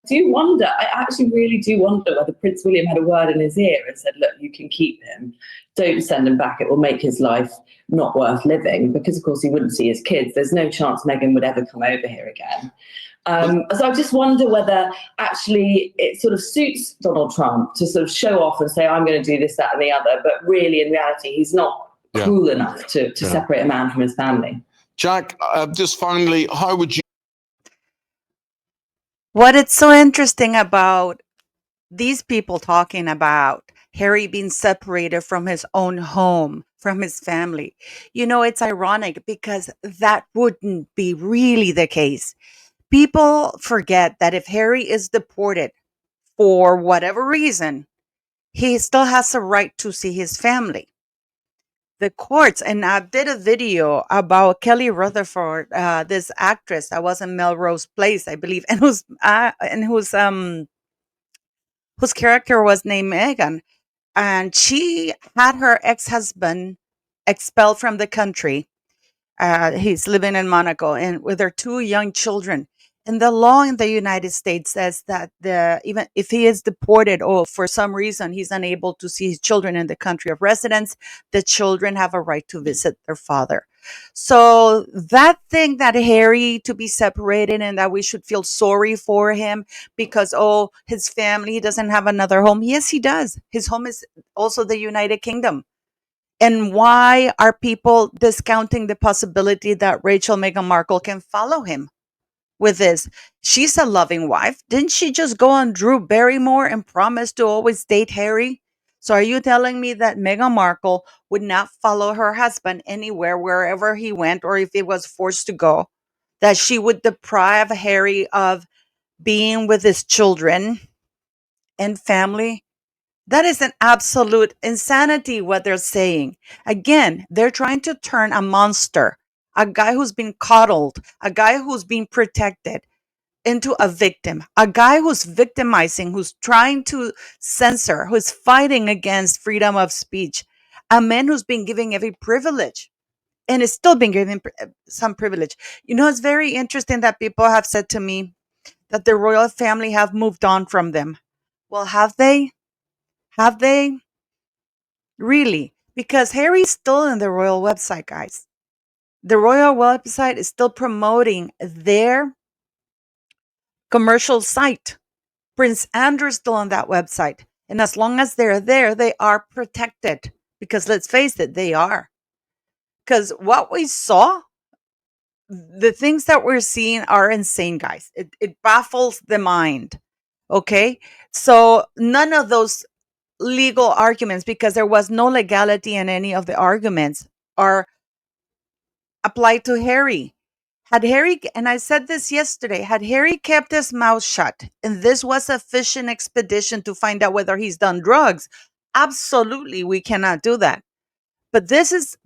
do wonder, I actually really do wonder whether Prince William had a word in his ear and said, look, you can keep him. Don't send him back. It will make his life not worth living, because, of course, he wouldn't see his kids. There's no chance Meghan would ever come over here again. So I just wonder whether actually it sort of suits Donald Trump to sort of show off and say, I'm going to do this, that, and the other. But really, in reality, he's not cool enough to separate a man from his family. Jack, just finally, how would you? What is so interesting about these people talking about Harry being separated from his own home, from his family, it's ironic because that wouldn't be really the case. People forget that if Harry is deported for whatever reason, he still has a right to see his family. The courts, and I did a video about Kelly Rutherford, this actress that was in Melrose Place, I believe, and whose character was named Megan, and she had her ex-husband expelled from the country. He's living in Monaco, and with their two young children. And the law in the United States says that even if he is deported or for some reason he's unable to see his children in the country of residence, the children have a right to visit their father. So that thing that Harry to be separated and that we should feel sorry for him because, his family, he doesn't have another home. Yes, he does. His home is also the United Kingdom. And why are people discounting the possibility that Meghan Markle can follow him with this? She's a loving wife. Didn't she just go on Drew Barrymore and promise to always date Harry? So are you telling me that Meghan Markle would not follow her husband anywhere, wherever he went, or if he was forced to go, that she would deprive Harry of being with his children and family? That is an absolute insanity what they're saying. Again, they're trying to turn a monster, a guy who's been coddled, a guy who's been protected, into a victim, a guy who's victimizing, who's trying to censor, who's fighting against freedom of speech, a man who's been given every privilege and is still being given some privilege. It's very interesting that people have said to me that the royal family have moved on from them. Well, have they? Have they? Really? Because Harry's still in the royal website, guys. The royal website is still promoting their commercial site. Prince Andrew's still on that website. And as long as they're there, they are protected. Because let's face it, they are. Because what we saw, the things that we're seeing are insane, guys. It baffles the mind. Okay? So none of those legal arguments, because there was no legality in any of the arguments, are applied to Harry. Had Harry, and I said this yesterday, had Harry kept his mouth shut and this was a fishing expedition to find out whether he's done drugs, absolutely we cannot do that. But this is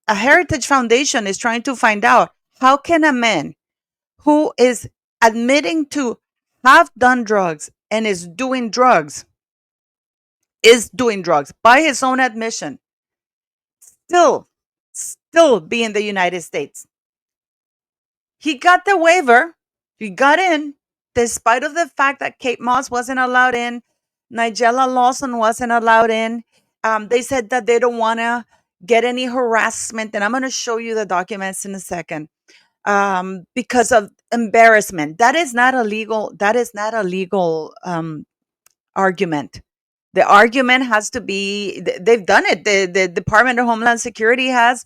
a Heritage Foundation is trying to find out, how can a man who is admitting to have done drugs and is doing drugs by his own admission, still be in the United States? He got the waiver. He got in, despite of the fact that Kate Moss wasn't allowed in, Nigella Lawson wasn't allowed in. They said that they don't want to get any harassment, and I'm going to show you the documents in a second. Because of embarrassment. That is not a legal. Argument. The argument has to be, they've done it. The Department of Homeland Security has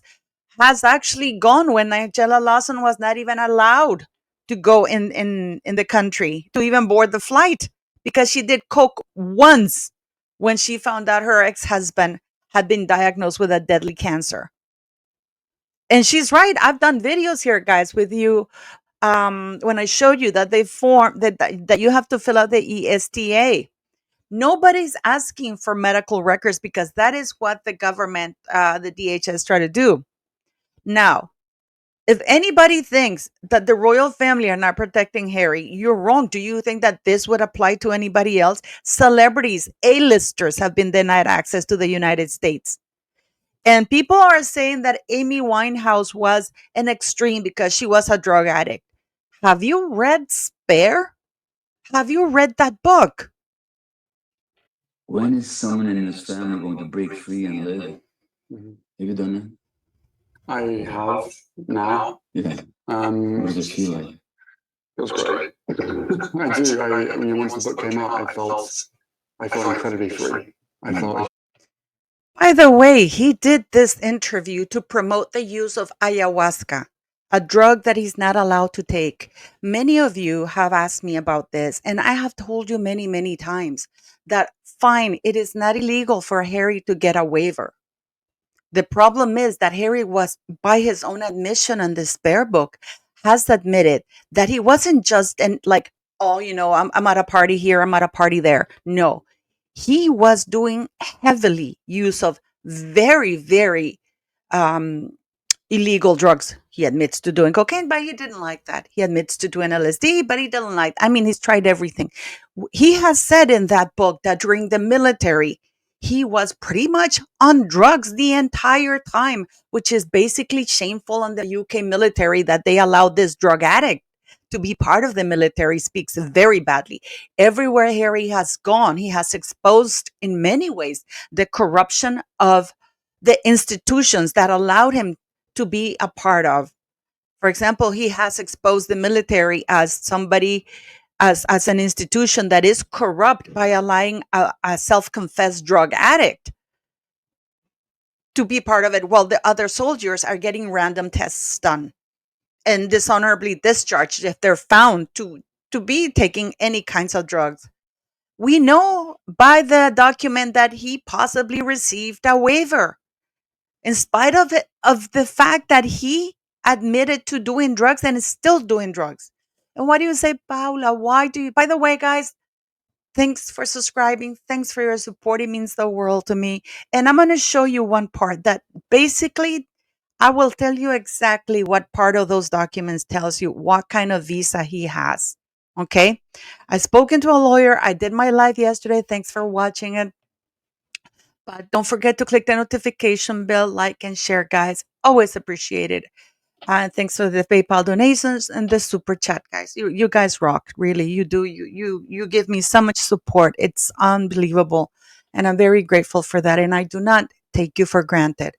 actually gone when Nigella Lawson was not even allowed to go in the country, to even board the flight, because she did coke once when she found out her ex-husband had been diagnosed with a deadly cancer. And she's right. I've done videos here, guys, with you when I showed you that they form that you have to fill out the ESTA. Nobody's asking for medical records because that is what the government, the DHS, try to do. Now, if anybody thinks that the royal family are not protecting Harry, you're wrong. Do you think that this would apply to anybody else? Celebrities, A-listers have been denied access to the United States. And people are saying that Amy Winehouse was an extreme because she was a drug addict. Have you read Despair? Have you read that book? When is someone in his family going to break free and live? Mhm. Have you done it? I have now. Yeah. What does it feel like? Feels great. I do. Once the book came out, I felt incredibly free. I felt By the way, he did this interview to promote the use of ayahuasca, a drug that he's not allowed to take. Many of you have asked me about this, and I have told you many, many times that fine, it is not illegal for Harry to get a waiver. The problem is that Harry was, by his own admission in this Bear book, has admitted that he wasn't just like, oh, I'm at a party here, I'm at a party there. No, he was doing heavily use of very, very um, illegal drugs. He admits to doing cocaine, but he didn't like that. He admits to doing LSD, but he didn't like. I mean, he's tried everything. He has said in that book that during the military, he was pretty much on drugs the entire time, which is basically shameful on the UK military that they allowed this drug addict to be part of the military. Speaks very badly. Everywhere Harry has gone, he has exposed in many ways the corruption of the institutions that allowed him to be a part of. For example, he has exposed the military as somebody, as an institution that is corrupt by allowing a self-confessed drug addict to be part of it, while the other soldiers are getting random tests done and dishonorably discharged if they're found to be taking any kinds of drugs. We know by the document that he possibly received a waiver in spite of it, of the fact that he admitted to doing drugs and is still doing drugs. And why do you say, Paula? Why do you? By the way, guys, thanks for subscribing. Thanks for your support. It means the world to me. And I'm going to show you one part that basically I will tell you exactly what part of those documents tells you what kind of visa he has. Okay. I've spoken to a lawyer. I did my live yesterday. Thanks for watching it. But don't forget to click the notification bell, like, and share, guys. Always appreciate it. And thanks for the PayPal donations and the super chat, guys. You guys rock, really. You do. You give me so much support. It's unbelievable, and I'm very grateful for that. And I do not take you for granted.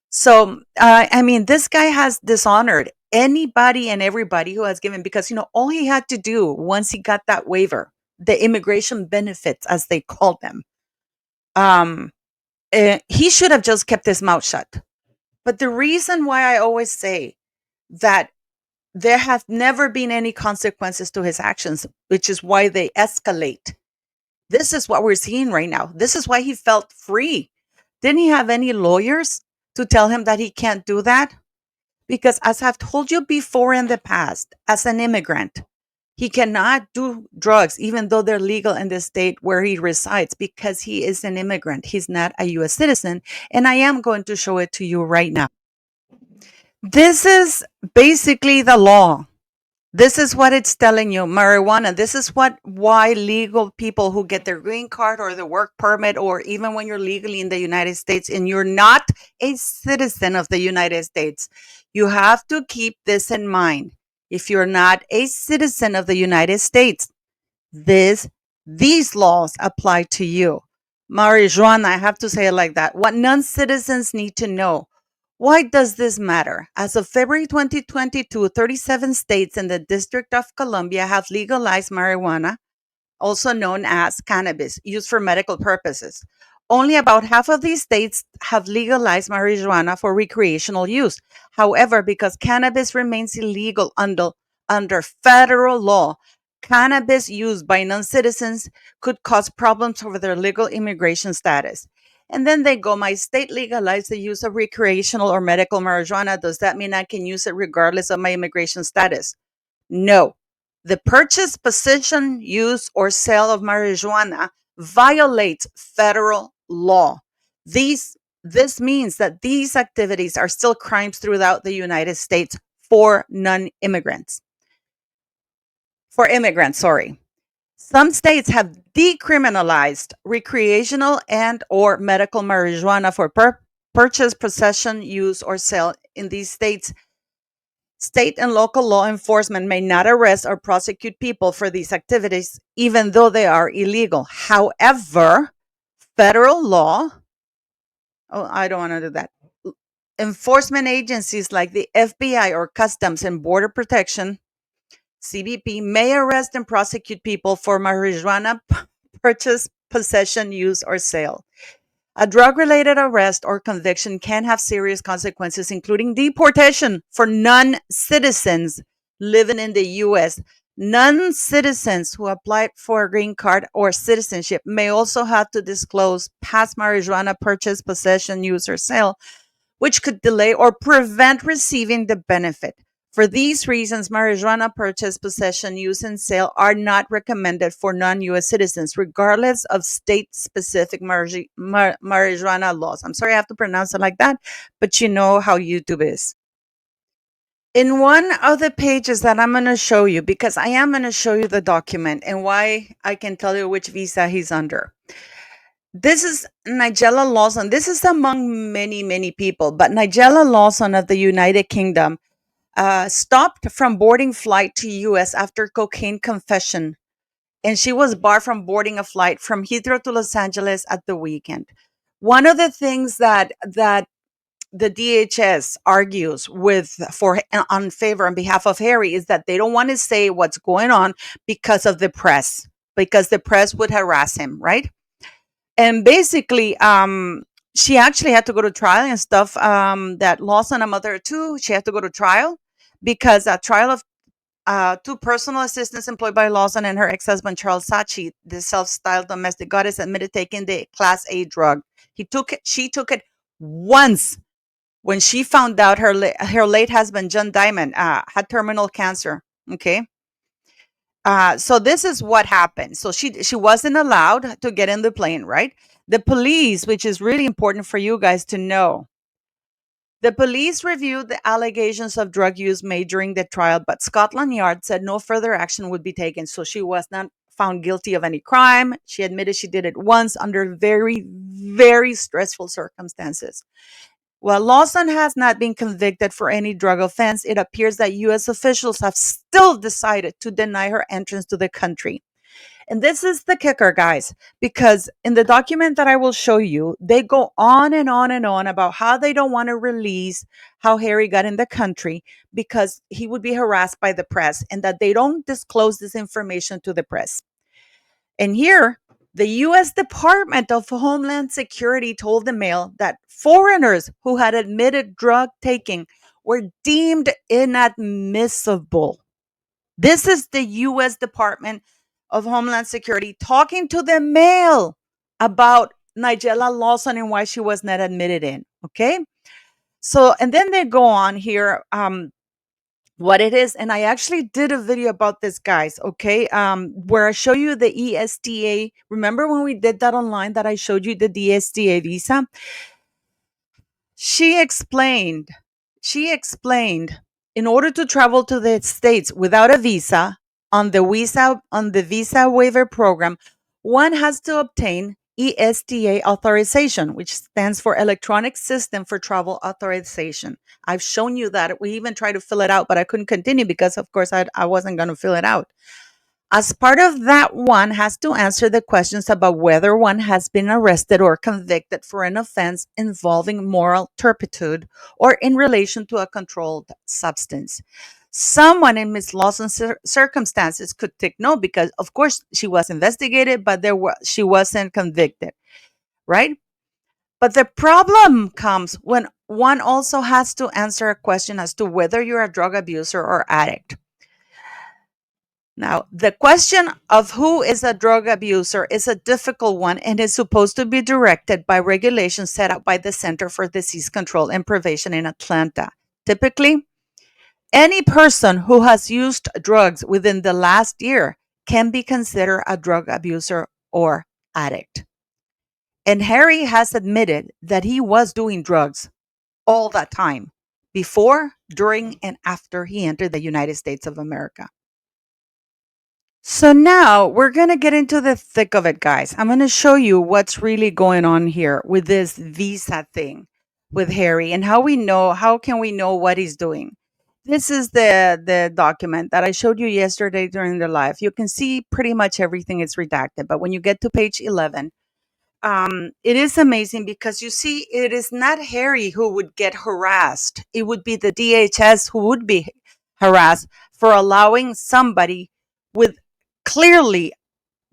So, I mean, this guy has dishonored anybody and everybody who has given, because all he had to do once he got that waiver, the immigration benefits, as they call them, he should have just kept his mouth shut. But the reason why I always say that there have never been any consequences to his actions, which is why they escalate. This is what we're seeing right now. This is why he felt free. Didn't he have any lawyers to tell him that he can't do that? Because as I've told you before in the past, as an immigrant, he cannot do drugs, even though they're legal in the state where he resides, because he is an immigrant. He's not a US citizen. And I am going to show it to you right now. This is basically the law. This is what it's telling you. Marijuana. This is why legal people who get their green card or the work permit, or even when you're legally in the United States and you're not a citizen of the United States, you have to keep this in mind. If you're not a citizen of the United States, these laws apply to you. Marijuana, I have to say it like that. What non-citizens need to know. Why does this matter? As of February 2022, 37 states and the District of Columbia have legalized marijuana, also known as cannabis, used for medical purposes. Only about half of these states have legalized marijuana for recreational use. However, because cannabis remains illegal under federal law, cannabis used by non-citizens could cause problems over their legal immigration status. And then they go, my state legalized the use of recreational or medical marijuana. Does that mean I can use it regardless of my immigration status? No. The purchase, possession, use, or sale of marijuana violates federal law. This means that these activities are still crimes throughout the United States for non-immigrants. For immigrants, sorry. Some states have decriminalized recreational and or medical marijuana for purchase, possession, use, or sale. In these states, State and local law enforcement may not arrest or prosecute people for these activities, even though they are illegal. However, federal law, I don't want to do that. Enforcement agencies like the FBI or Customs and Border Protection, CBP, may arrest and prosecute people for marijuana purchase, possession, use, or sale. A drug-related arrest or conviction can have serious consequences, including deportation for non-citizens living in the U.S. Non-citizens who applied for a green card or citizenship may also have to disclose past marijuana purchase, possession, use, or sale, which could delay or prevent receiving the benefit. For these reasons, marijuana purchase, possession, use, and sale are not recommended for non-U.S. citizens, regardless of state-specific marijuana laws. I'm sorry I have to pronounce it like that, but you know how YouTube is. In one of the pages that I'm going to show you, because I am going to show you the document and why I can tell you which visa he's under. This is Nigella Lawson. This is among many, many people, but Nigella Lawson of the United Kingdom stopped from boarding flight to U.S. after cocaine confession, and she was barred from boarding a flight from Heathrow to Los Angeles at the weekend. One of the things that the DHS argues on favor on behalf of Harry is that they don't want to say what's going on because of the press, because the press would harass him, right? And basically, she actually had to go to trial and stuff. That Lawson, a mother of two, she had to go to trial because a trial of two personal assistants employed by Lawson and her ex-husband, Charles Saatchi, the self-styled domestic goddess, admitted taking the Class A drug. She took it once when she found out her late husband, John Diamond, had terminal cancer. Okay. So this is what happened. So she wasn't allowed to get in the plane, right? The police, which is really important for you guys to know, the police reviewed the allegations of drug use made during the trial, but Scotland Yard said no further action would be taken. So she was not found guilty of any crime. She admitted she did it once under very, very stressful circumstances. While Lawson has not been convicted for any drug offense, it appears that U.S. officials have still decided to deny her entrance to the country. And this is the kicker, guys, because in the document that I will show you, they go on and on and on about how they don't want to release how Harry got in the country because he would be harassed by the press, and that they don't disclose this information to the press. And here, the U.S. Department of Homeland Security told the Mail that foreigners who had admitted drug taking were deemed inadmissible. This is the U.S. Department of Homeland Security talking to the Mail about Nigella Lawson and why she was not admitted in. Okay. So, and then they go on here, what it is. And I actually did a video about this, guys. Okay. Where I show you the ESTA. Remember when we did that online that I showed you the ESTA visa? She explained, in order to travel to the States without a visa on the visa waiver program, one has to obtain ESTA authorization, which stands for Electronic System for Travel Authorization. I've shown you that. We even tried to fill it out, but I couldn't continue because, of course, I wasn't going to fill it out. As part of that, one has to answer the questions about whether one has been arrested or convicted for an offense involving moral turpitude or in relation to a controlled substance. Someone in Miss Lawson's circumstances could take no because, of course, she was investigated, but she wasn't convicted, right? But the problem comes when one also has to answer a question as to whether you're a drug abuser or addict. Now, the question of who is a drug abuser is a difficult one and is supposed to be directed by regulations set up by the Center for Disease Control and Prevention in Atlanta. Typically, any person who has used drugs within the last year can be considered a drug abuser or addict. And Harry has admitted that he was doing drugs all that time, before, during, and after he entered the United States of America. So now we're going to get into the thick of it, guys. I'm going to show you what's really going on here with this visa thing with Harry and how can we know what he's doing. This is the document that I showed you yesterday during the live. You can see pretty much everything is redacted, but when you get to page 11, it is amazing because you see, it is not Harry who would get harassed. It would be the DHS who would be harassed for allowing somebody with clearly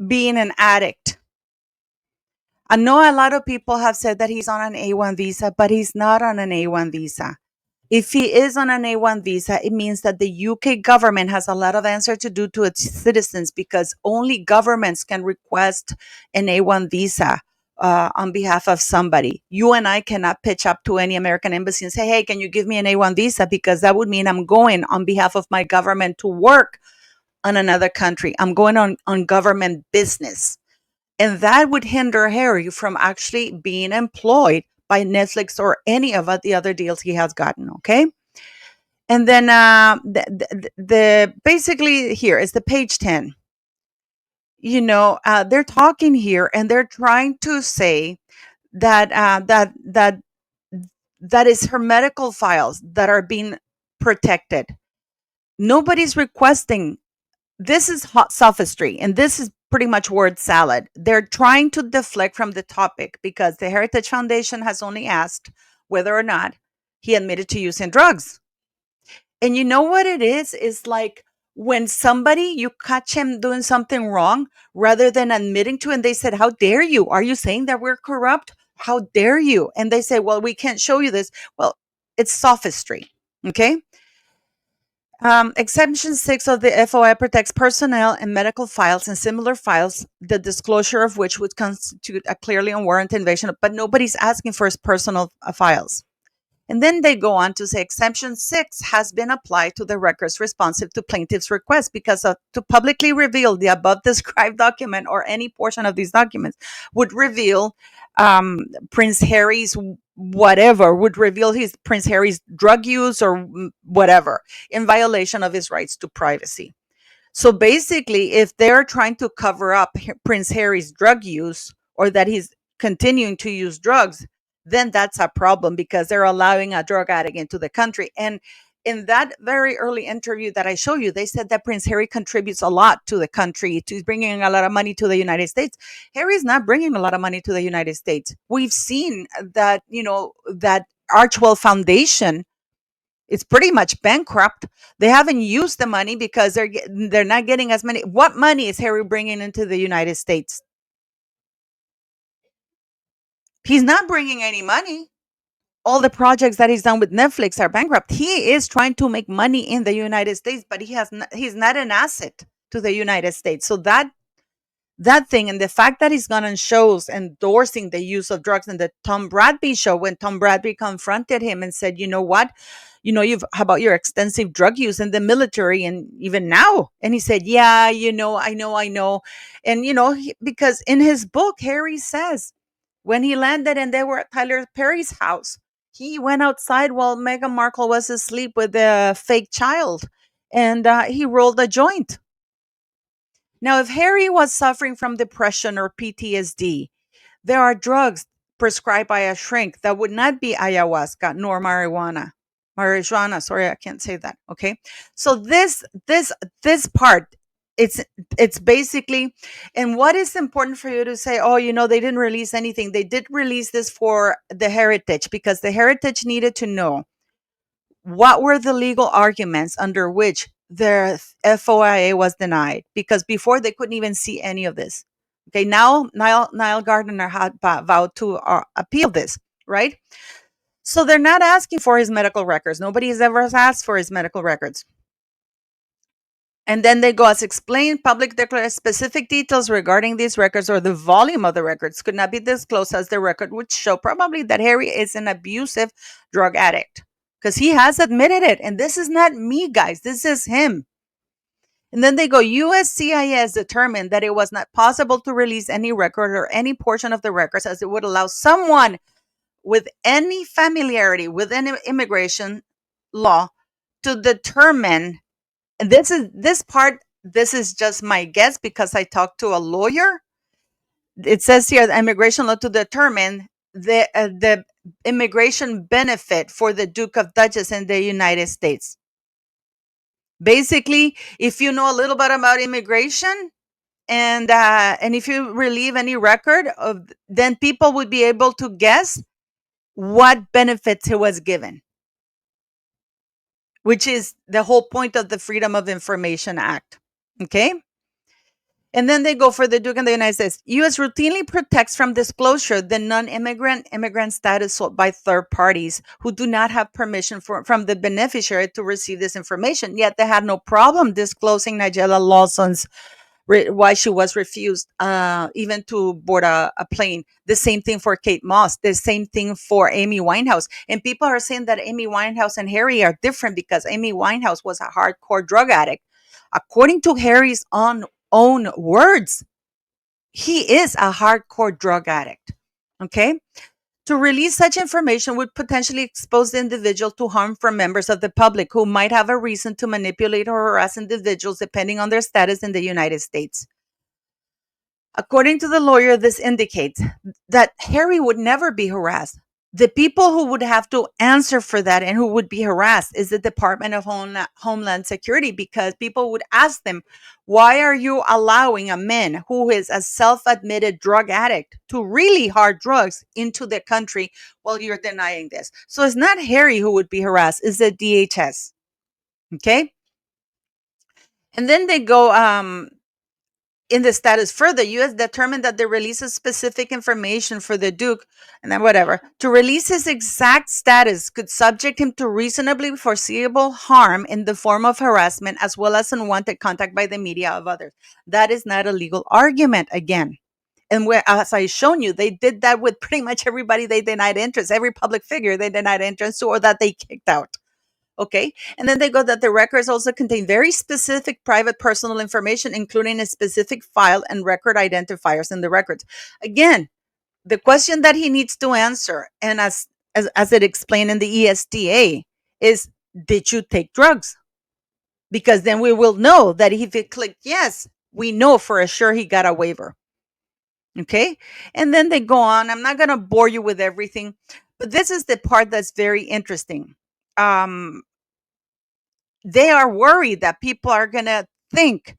being an addict. I know a lot of people have said that he's on an A1 visa, but he's not on an A1 visa. If he is on an A1 visa, it means that the UK government has a lot of answer to do to its citizens, because only governments can request an A1 visa on behalf of somebody. You and I cannot pitch up to any American embassy and say, hey, can you give me an A1 visa? Because that would mean I'm going on behalf of my government to work on another country. I'm going on government business. And that would hinder Harry from actually being employed by Netflix or any of the other deals he has gotten. Okay. And then the basically here is the page 10. They're talking here and they're trying to say that that is her medical files that are being protected. Nobody's requesting. This is hot sophistry, and this is pretty much word salad. They're trying to deflect from the topic because the Heritage Foundation has only asked whether or not he admitted to using drugs. And you know what it is? It's like when somebody, you catch him doing something wrong, rather than admitting to, and they said, how dare you? Are you saying that we're corrupt? How dare you? And they say, well, we can't show you this. Well, it's sophistry. Okay. Exemption 6 of the FOI protects personnel and medical files and similar files, the disclosure of which would constitute a clearly unwarranted invasion, but nobody's asking for his personal files. And then they go on to say Exemption 6 has been applied to the records responsive to plaintiff's request, because to publicly reveal the above described document or any portion of these documents would reveal Prince Harry's whatever, would reveal Prince Harry's drug use or whatever, in violation of his rights to privacy. So basically, if they're trying to cover up Prince Harry's drug use, or that he's continuing to use drugs, then that's a problem, because they're allowing a drug addict into the country. And in that very early interview that I show you, they said that Prince Harry contributes a lot to the country, to bringing a lot of money to the United States. Harry's not bringing a lot of money to the United States. We've seen that, that Archwell Foundation, it's pretty much bankrupt. They haven't used the money because they're not getting as many. What money is Harry bringing into the United States? He's not bringing any money. All the projects that he's done with Netflix are bankrupt. He is trying to make money in the United States, but he's not an asset to the United States. So that thing, and the fact that he's gone on shows endorsing the use of drugs, in the Tom Bradby show, when Tom Bradby confronted him and said, you know what, how about your extensive drug use in the military and even now? And he said, yeah, I know. And, because in his book, Harry says when he landed and they were at Tyler Perry's house, he went outside while Meghan Markle was asleep with a fake child, and he rolled a joint. Now, if Harry was suffering from depression or PTSD, there are drugs prescribed by a shrink that would not be ayahuasca nor marijuana. Marijuana, sorry, I can't say that. Okay. So this part, it's basically, and what is important for you to say, oh, they didn't release anything. They did release this for the Heritage, because the Heritage needed to know what were the legal arguments under which their FOIA was denied, because before they couldn't even see any of this. Okay, now Niall Gardner had vowed to appeal this, right? So they're not asking for his medical records. Nobody has ever asked for his medical records. And then they go as explained, public declare specific details regarding these records or the volume of the records could not be disclosed, as the record would show probably that Harry is an abusive drug addict, because he has admitted it. And this is not me, guys. This is him. And then they go, USCIS determined that it was not possible to release any record or any portion of the records, as it would allow someone with any familiarity with an immigration law to determine, and this is just my guess because I talked to a lawyer. It says here, the immigration law to determine the immigration benefit for the Duke of Duchess in the United States. Basically, if you know a little bit about immigration, and if you relieve any record of, then people would be able to guess what benefits he was given, which is the whole point of the Freedom of Information Act. Okay. And then they go for the Duke in the United States. U.S. routinely protects from disclosure the immigrant status sought by third parties who do not have permission from the beneficiary to receive this information. Yet they had no problem disclosing Nigella Lawson's why she was refused even to board a plane. The same thing for Kate Moss. The same thing for Amy Winehouse. And people are saying that Amy Winehouse and Harry are different because Amy Winehouse was a hardcore drug addict. According to Harry's own words, he is a hardcore drug addict. Okay? To release such information would potentially expose the individual to harm from members of the public who might have a reason to manipulate or harass individuals depending on their status in the United States. According to the lawyer, this indicates that Harry would never be harassed. The people who would have to answer for that and who would be harassed is the Department of Homeland Security, because people would ask them, why are you allowing a man who is a self-admitted drug addict to really hard drugs into the country while you're denying this? So it's not Harry who would be harassed, it's the DHS. Okay? And then they go, in the status further, U.S. determined that the release of specific information for the Duke, and then whatever, to release his exact status could subject him to reasonably foreseeable harm in the form of harassment as well as unwanted contact by the media of others. That is not a legal argument again. And as I shown you, they did that with pretty much everybody they denied entrance, every public figure they denied entrance to or that they kicked out. Okay. And then they go that the records also contain very specific private personal information, including a specific file and record identifiers in the records. Again, the question that he needs to answer, and as it explained in the ESTA, is, did you take drugs? Because then we will know that if he clicked yes, we know for sure he got a waiver. Okay. And then they go on. I'm not going to bore you with everything, but this is the part that's very interesting. They are worried that people are going to think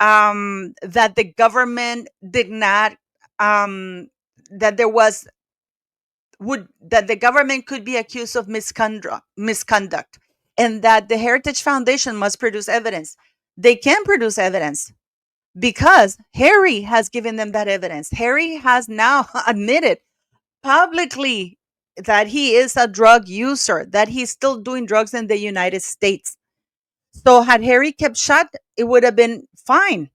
that the government did not, that the government could be accused of misconduct, and that the Heritage Foundation must produce evidence. They can produce evidence because Harry has given them that evidence. Harry has now admitted publicly that he is a drug user, that he's still doing drugs in the United States. So had Harry kept shut, it would have been fine.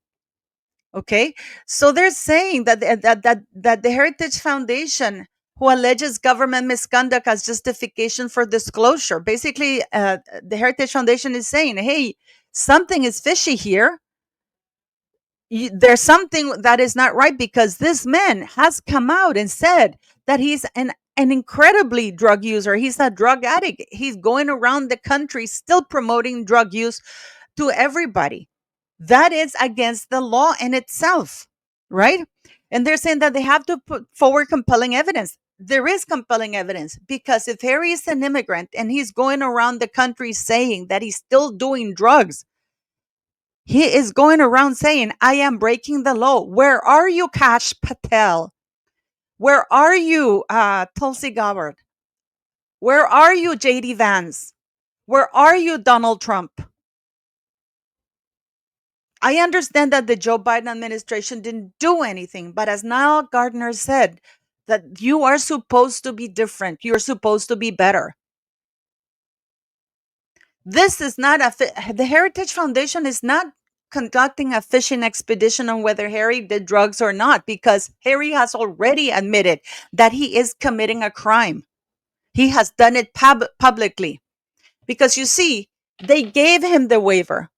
Okay. So they're saying that the Heritage Foundation, who alleges government misconduct as justification for disclosure, basically, the Heritage Foundation is saying, hey, something is fishy here. There's something that is not right, because this man has come out and said that he's an incredibly drug user. He's a drug addict. He's going around the country still promoting drug use to everybody. That is against the law in itself, right? And they're saying that they have to put forward compelling evidence. There is compelling evidence, because if Harry is an immigrant and he's going around the country saying that he's still doing drugs, he is going around saying, I am breaking the law. Where are you, Kash Patel? Where are you, Tulsi Gabbard? Where are you, J.D. Vance? Where are you, Donald Trump? I understand that the Joe Biden administration didn't do anything, but as Niall Gardner said, that you are supposed to be different. You're supposed to be better. This is not the Heritage Foundation is not conducting a fishing expedition on whether Harry did drugs or not, because Harry has already admitted that he is committing a crime. He has done it publicly, because you see, they gave him the waiver.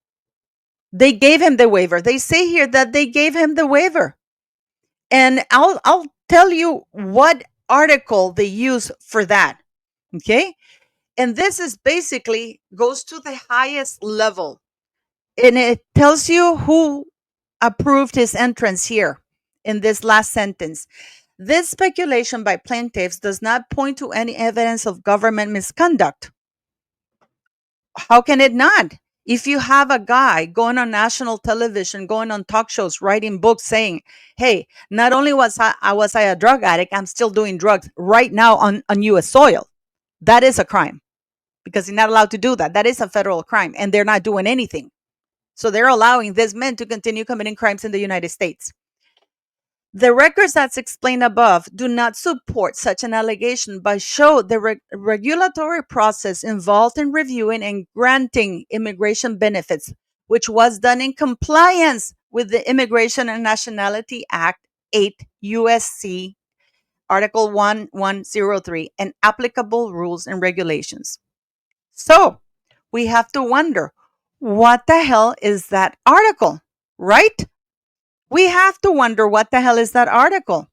They gave him the waiver. They say here that they gave him the waiver. And I'll tell you what article they use for that. Okay? And this is basically goes to the highest level. And it tells you who approved his entrance here in this last sentence. This speculation by plaintiffs does not point to any evidence of government misconduct. How can it not? If you have a guy going on national television, going on talk shows, writing books saying, hey, not only was I a drug addict, I'm still doing drugs right now on US soil. That is a crime because you're not allowed to do that. That is a federal crime and they're not doing anything. So they're allowing these men to continue committing crimes in the United States. The records that's explained above do not support such an allegation, but show the regulatory process involved in reviewing and granting immigration benefits, which was done in compliance with the Immigration and Nationality Act 8 USC Article 1103 and applicable rules and regulations. So we have to wonder, what the hell is that article, right? We have to wonder what the hell is that article.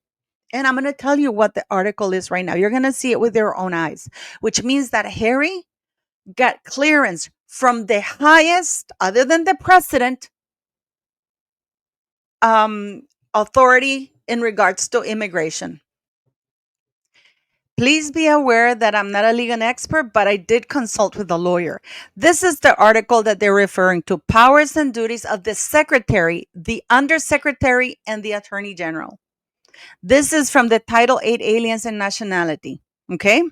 And I'm going to tell you what the article is right now. You're going to see it with your own eyes, which means that Harry got clearance from the highest, other than the president, authority in regards to immigration. Please be aware that I'm not a legal expert, but I did consult with a lawyer. This is the article that they're referring to: powers and duties of the secretary, the undersecretary, and the attorney general. This is from the Title 8 Aliens and Nationality. Okay.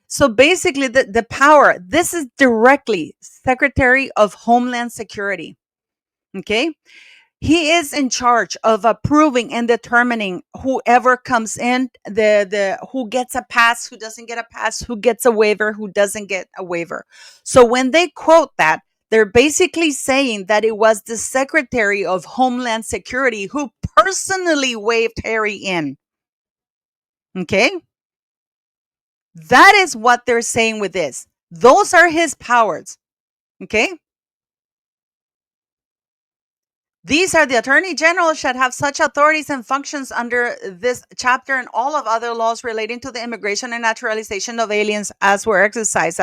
So basically the power, this is directly Secretary of Homeland Security. Okay. He is in charge of approving and determining whoever comes in, the who gets a pass, who doesn't get a pass, who gets a waiver, who doesn't get a waiver. So when they quote that, they're basically saying that it was the Secretary of Homeland Security who personally waived Harry in. Okay? That is what they're saying with this. Those are his powers. Okay? These are the Attorney General should have such authorities and functions under this chapter and all of other laws relating to the immigration and naturalization of aliens as were exercised.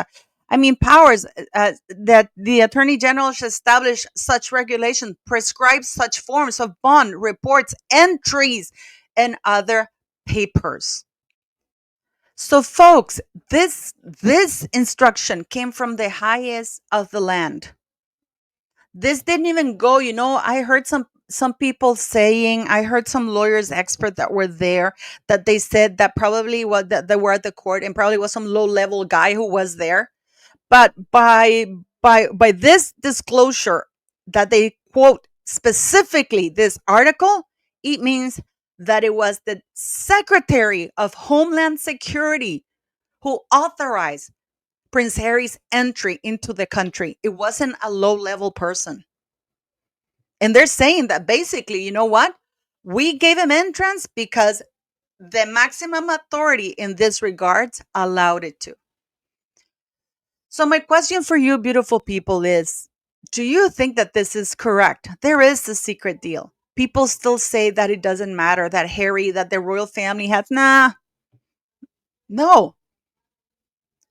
Powers that the Attorney General should establish such regulation, prescribe such forms of bond, reports, entries, and other papers. So, folks, this instruction came from the highest of the land. This didn't even go, I heard some people saying, I heard some lawyers expert that were there, that they said that probably was that they were at the court and probably was some low level guy who was there. But by this disclosure that they quote specifically this article, it means that it was the Secretary of Homeland Security who authorized Prince Harry's entry into the country. It wasn't a low level person. And they're saying that basically, you know what? We gave him entrance because the maximum authority in this regards allowed it to. So my question for you, beautiful people, is, do you think that this is correct? There is a secret deal. People still say that it doesn't matter, that Harry, that the royal family has, no.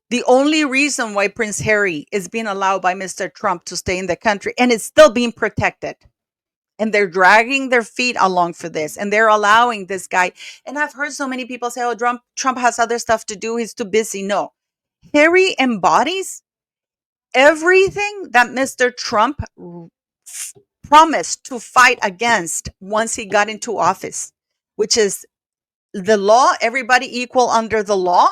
The only reason why Prince Harry is being allowed by Mr. Trump to stay in the country and is still being protected. And they're dragging their feet along for this. And they're allowing this guy. And I've heard so many people say, oh, Trump has other stuff to do. He's too busy. No. Harry embodies everything that Mr. Trump promised to fight against once he got into office, which is the law, everybody equal under the law,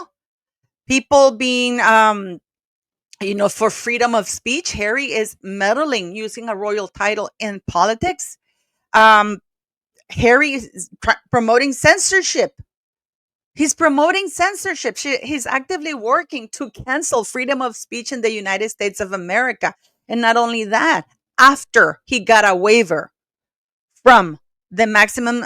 people being, for freedom of speech. Harry is meddling, using a royal title in politics. Harry is promoting censorship. He's promoting censorship. He's actively working to cancel freedom of speech in the United States of America. And not only that, after he got a waiver from the maximum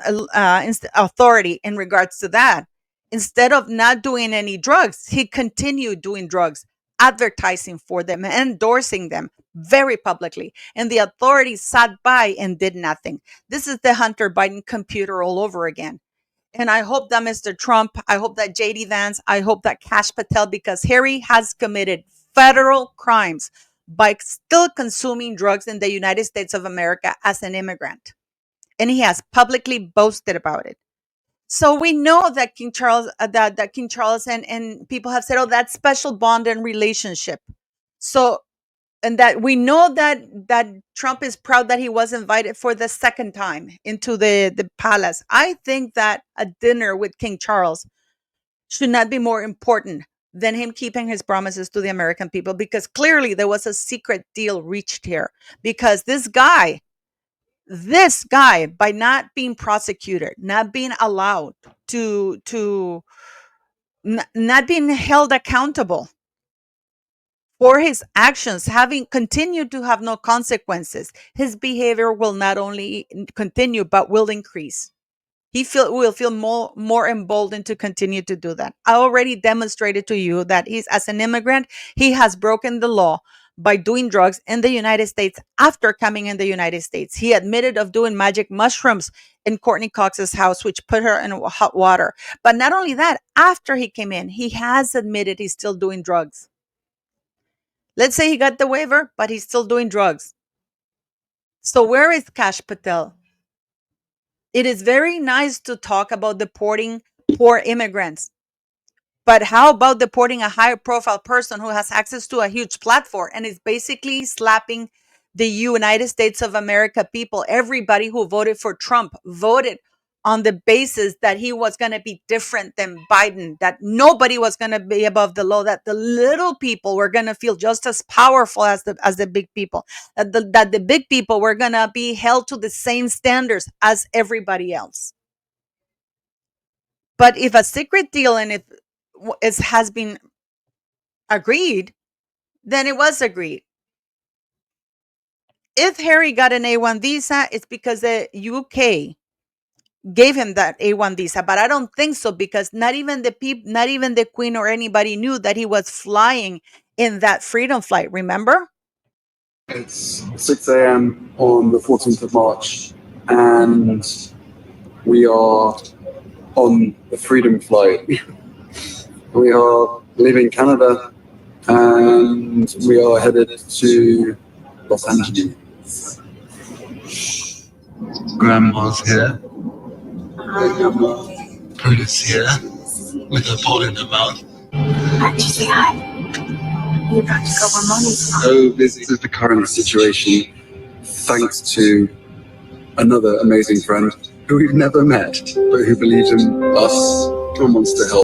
authority in regards to that, instead of not doing any drugs, he continued doing drugs, advertising for them, endorsing them very publicly. And the authorities sat by and did nothing. This is the Hunter Biden computer all over again. And I hope that Mr. Trump, I hope that JD Vance, I hope that Kash Patel, because Harry has committed federal crimes by still consuming drugs in the United States of America as an immigrant. And he has publicly boasted about it. So we know that King Charles, that King Charles and people have said, oh, that's special bond and relationship. So and that we know that Trump is proud that he was invited for the second time into the palace. I think that a dinner with King Charles should not be more important than him keeping his promises to the American people, because clearly there was a secret deal reached here. Because this guy, by not being prosecuted, not being allowed to not being held accountable for his actions, having continued to have no consequences, his behavior will not only continue but will increase. He will feel more emboldened to continue to do that. I already demonstrated to you that as an immigrant, he has broken the law by doing drugs in the United States after coming in the United States. He admitted of doing magic mushrooms in Courtney Cox's house, which put her in hot water. But not only that, after he came in, he has admitted he's still doing drugs. Let's say he got the waiver, but he's still doing drugs. So where is Kash Patel? It is very nice to talk about deporting poor immigrants. But how about deporting a high profile person who has access to a huge platform and is basically slapping the United States of America people? Everybody who voted for Trump voted on the basis that he was going to be different than Biden, that nobody was going to be above the law, that the little people were going to feel just as powerful as the big people, that the big people were going to be held to the same standards as everybody else. But if a secret deal and it has been agreed, then it was agreed. If Harry got an A1 visa, it's because the UK gave him that A1 visa, but I don't think so, because not even the Queen or anybody knew that he was flying in that freedom flight. Remember? It's 6 a.m. on the 14th of March, and we are on the freedom flight. We are leaving Canada, and we are headed to Los Angeles. Grandma's here. Brutus here with a ball in her mouth. Why'd you say hi? You're about to go where Moni's from. So busy. This is the current situation, thanks to another amazing friend who we've never met, but who believes in us and wants to help.